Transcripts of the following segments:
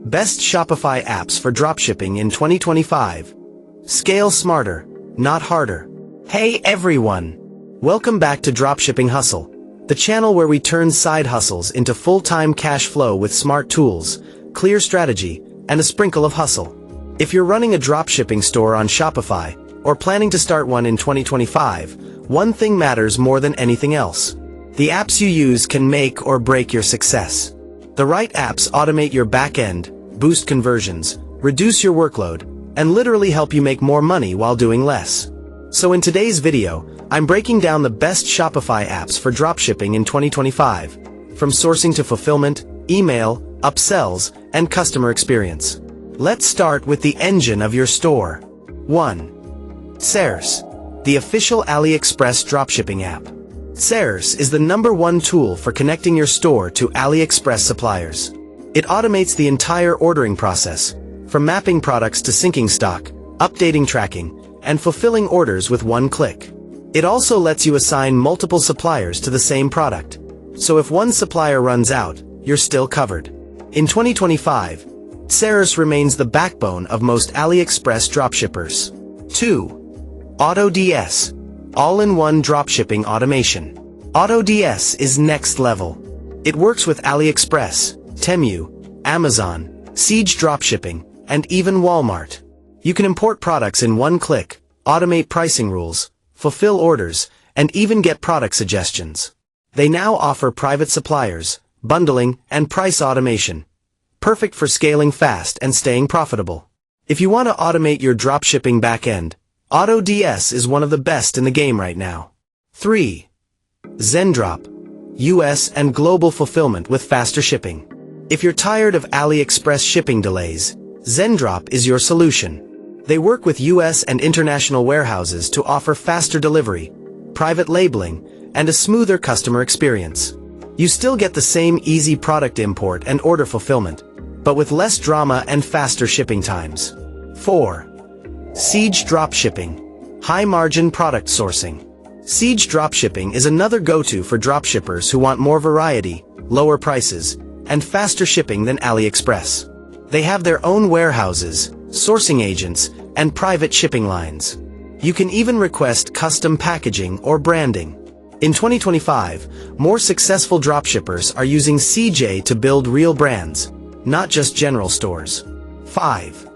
Best Shopify apps for dropshipping in 2025. Scale smarter, not harder. Hey everyone! Welcome back to Dropshipping Hustle, the channel where we turn side hustles into full-time cash flow with smart tools, clear strategy, and a sprinkle of hustle. If you're running a dropshipping store on Shopify, or planning to start one in 2025, one thing matters more than anything else. The apps you use can make or break your success. The right apps automate your back end, boost conversions, reduce your workload, and literally help you make more money while doing less. So in today's video, I'm breaking down the best Shopify apps for dropshipping in 2025, from sourcing to fulfillment, email, upsells, and customer experience. Let's start with the engine of your store. 1. Sales, the official AliExpress dropshipping app. Sales is the #1 tool for connecting your store to AliExpress suppliers. It automates the entire ordering process, from mapping products to syncing stock, updating tracking, and fulfilling orders with one click. It also lets you assign multiple suppliers to the same product. So if one supplier runs out, you're still covered. In 2025, Sales remains the backbone of most AliExpress dropshippers. 2. AutoDS, all-in-one dropshipping automation. AutoDS is next level. It works with AliExpress, Temu, Amazon, Siege Dropshipping, and even Walmart. You can import products in one click, automate pricing rules, fulfill orders, and even get product suggestions. They now offer private suppliers, bundling, and price automation. Perfect for scaling fast and staying profitable. If you want to automate your dropshipping backend, AutoDS is one of the best in the game right now. 3. Zendrop, US and global fulfillment with faster shipping. If you're tired of AliExpress shipping delays, Zendrop is your solution. They work with US and international warehouses to offer faster delivery, private labeling, and a smoother customer experience. You still get the same easy product import and order fulfillment, but with less drama and faster shipping times. 4. Siege Dropshipping, high-margin product sourcing. Siege Dropshipping is another go-to for dropshippers who want more variety, lower prices, and faster shipping than AliExpress. They have their own warehouses, sourcing agents, and private shipping lines. You can even request custom packaging or branding. In 2025, more successful dropshippers are using CJ to build real brands, not just general stores. 5.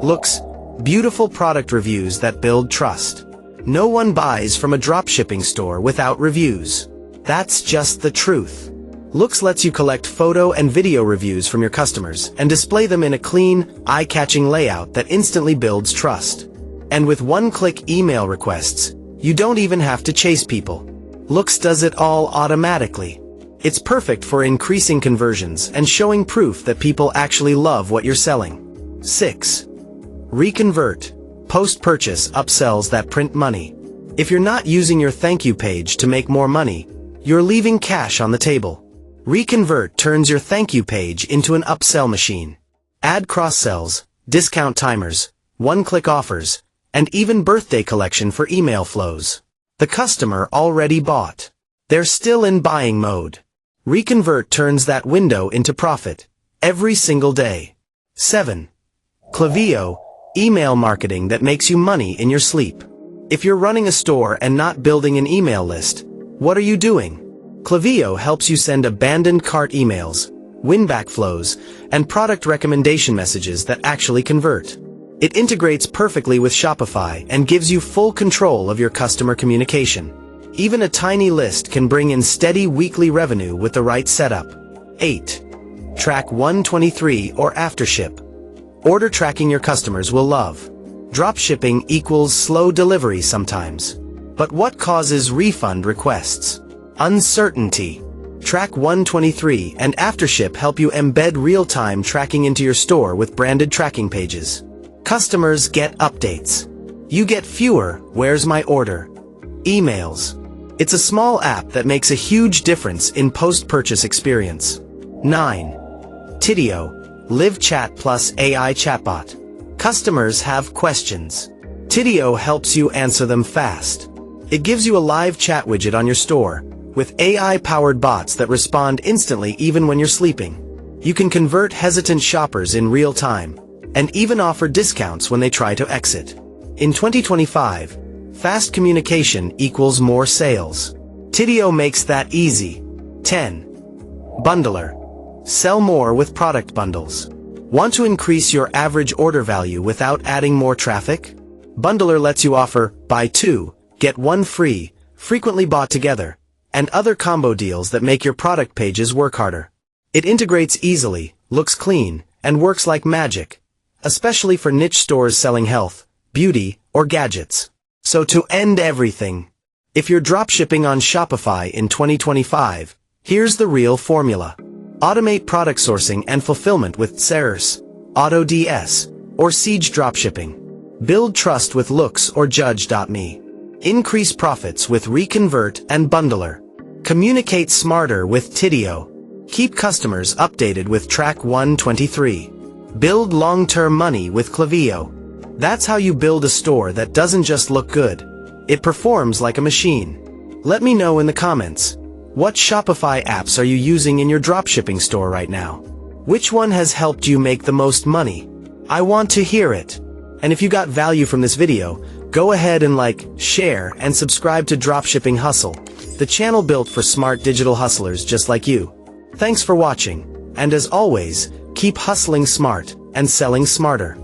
Looks, beautiful product reviews that build trust. No one buys from a dropshipping store without reviews. That's just the truth. Looks lets you collect photo and video reviews from your customers and display them in a clean, eye-catching layout that instantly builds trust. And with one-click email requests, you don't even have to chase people. Looks does it all automatically. It's perfect for increasing conversions and showing proof that people actually love what you're selling. 6. Reconvert, post-purchase upsells that print money. If you're not using your thank you page to make more money, you're leaving cash on the table. Reconvert turns your thank you page into an upsell machine. Add cross-sells, discount timers, one-click offers, and even birthday collection for email flows. The customer already bought. They're still in buying mode. Reconvert turns that window into profit every single day. 7. Klaviyo, email marketing that makes you money in your sleep. If you're running a store and not building an email list, what are you doing? Klaviyo helps you send abandoned cart emails, win-back flows, and product recommendation messages that actually convert. It integrates perfectly with Shopify and gives you full control of your customer communication. Even a tiny list can bring in steady weekly revenue with the right setup. 8. Track 123 or Aftership. Order tracking your customers will love. Dropshipping equals slow delivery sometimes. But what causes refund requests? Uncertainty. Track 123 and Aftership help you embed real-time tracking into your store with branded tracking pages. Customers get updates. You get fewer "Where's my order?" emails. It's a small app that makes a huge difference in post-purchase experience. 9. Tidio, Live Chat plus AI chatbot. Customers have questions. Tidio helps you answer them fast. It gives you a live chat widget on your store, with AI-powered bots that respond instantly even when you're sleeping. You can convert hesitant shoppers in real time, and even offer discounts when they try to exit. In 2025, fast communication equals more sales. Tidio makes that easy. 10. Bundler. Sell more with product bundles. Want to increase your average order value without adding more traffic? Bundler lets you offer buy 2, get 1 free, frequently bought together, and other combo deals that make your product pages work harder. It integrates easily, looks clean, and works like magic, especially for niche stores selling health, beauty, or gadgets. So to end everything, if you're dropshipping on Shopify in 2025, here's the real formula. Automate product sourcing and fulfillment with Ceres, AutoDS, or Siege Dropshipping. Build trust with Looks or Judge.me. Increase profits with Reconvert and Bundler. Communicate smarter with Tidio. Keep customers updated with Track 123. Build long-term money with Klaviyo. That's how you build a store that doesn't just look good. It performs like a machine. Let me know in the comments. What Shopify apps are you using in your dropshipping store right now? Which one has helped you make the most money? I want to hear it. And if you got value from this video, go ahead and like, share, and subscribe to Dropshipping Hustle, the channel built for smart digital hustlers just like you. Thanks for watching, and as always, keep hustling smart and selling smarter.